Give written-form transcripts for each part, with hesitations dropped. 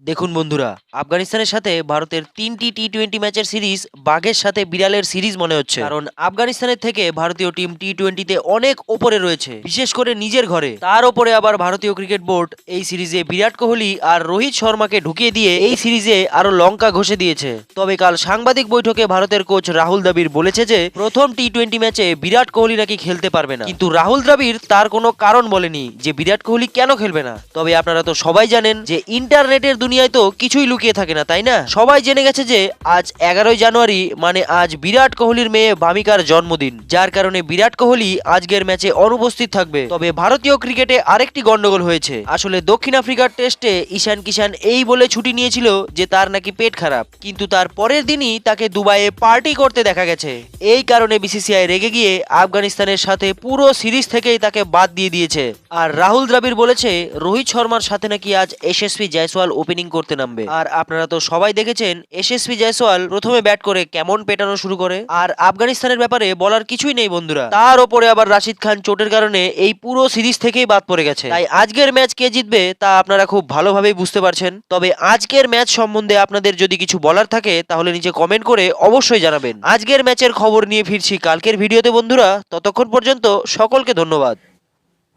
দেখুন বন্ধুরা, আফগানিস্তানের সাথে ভারতের ৩টি টি-20 ম্যাচের সিরিজ বাঘের সাথে বিড়ালের সিরিজ মনে হচ্ছে। কারণ আফগানিস্তানের থেকে ভারতীয় টিম টি-20তে অনেক ওপরে রয়েছে, বিশেষ করে নিজের ঘরে। তার ওপরে আবার ভারতীয় ক্রিকেট বোর্ড এই সিরিজে বিরাট কোহলি আর রোহিত শর্মাকে ঢুকিয়ে দিয়ে এই সিরিজে আরো লঙ্কা ঘষে দিয়েছে। তবে কাল সাংবাদিক বৈঠকে ভারতের কোচ রাহুল দ্রাবিড় বলেছে যে প্রথম টি-20 ম্যাচে বিরাট কোহলি নাকি খেলতে পারবে না। কিন্তু রাহুল দ্রাবিড় তার কোনো কারণ বলেনি যে বিরাট কোহলি কেন খেলবে না। তবে আপনারা তো সবাই জানেন যে ইন্টারনেটের দুনিয়ায় তো কিছুই লুকিয়ে থাকে না, তাই না? সবাই জেনে গেছে যে আজ 11ই জানুয়ারি মানে আজ বিরাট কোহলির মেয়ে ভামিকার জন্মদিন, যার কারণে বিরাট কোহলি আজকের ম্যাচে অনুপস্থিত থাকবে। তবে ভারতীয় ক্রিকেটে আরেকটি গন্ডগোল হয়েছে। আসলে দক্ষিণ আফ্রিকার টেস্টে ঈশান কিষান এই বলে ছুটি নিয়েছিল যে তার নাকি পেট খারাপ, কিন্তু তার পরের দিনই তাকে দুবাইয়ে পার্টি করতে দেখা গেছে। এই কারণে বিসিসিআই রেগে গিয়ে আফগানিস্তানের সাথে পুরো সিরিজ থেকেই তাকে বাদ দিয়ে দিয়েছে। আর রাহুল দ্রাবিড় বলেছে রোহিত শর্মার সাথে নাকি আজ এসএসপি জয়সওয়াল ওপেনিং করতে নামবে। আর আপনারা তো সবাই দেখেছেন এসএসপি জয়সওয়াল প্রথমে ব্যাট করে কেমন পেটানো শুরু করে। আর আফগানিস্তানের ব্যাপারে বলার কিছুই নেই বন্ধুরা। তার ওপরে আবার রাশিদ খান চোটের কারণে এই পুরো সিরিজ থেকেই বাদ পড়ে গেছে। তাই আজকের ম্যাচ কে জিতবে তা আপনারা খুব ভালোভাবেই বুঝতে পারছেন। তবে আজকের ম্যাচ সম্বন্ধে আপনাদের যদি কিছু বলার থাকে তাহলে নিচে কমেন্ট করে অবশ্যই জানাবেন। আজকের ম্যাচের খবর নিয়ে ফিরছি কালকের ভিডিওতে বন্ধুরা। ততক্ষণ পর্যন্ত সকলকে ধন্যবাদ।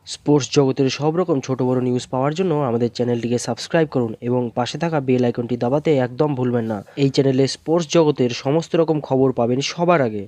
স্পোর্টস জগতের সব রকম ছোট বড় নিউজ পাওয়ার জন্য আমাদের চ্যানেলটিকে সাবস্ক্রাইব করুন এবং পাশে থাকা বেল আইকনটি দাবাতে একদম ভুলবেন না। এই চ্যানেলে স্পোর্টস জগতের সমস্ত রকম খবর পাবেন সবার আগে।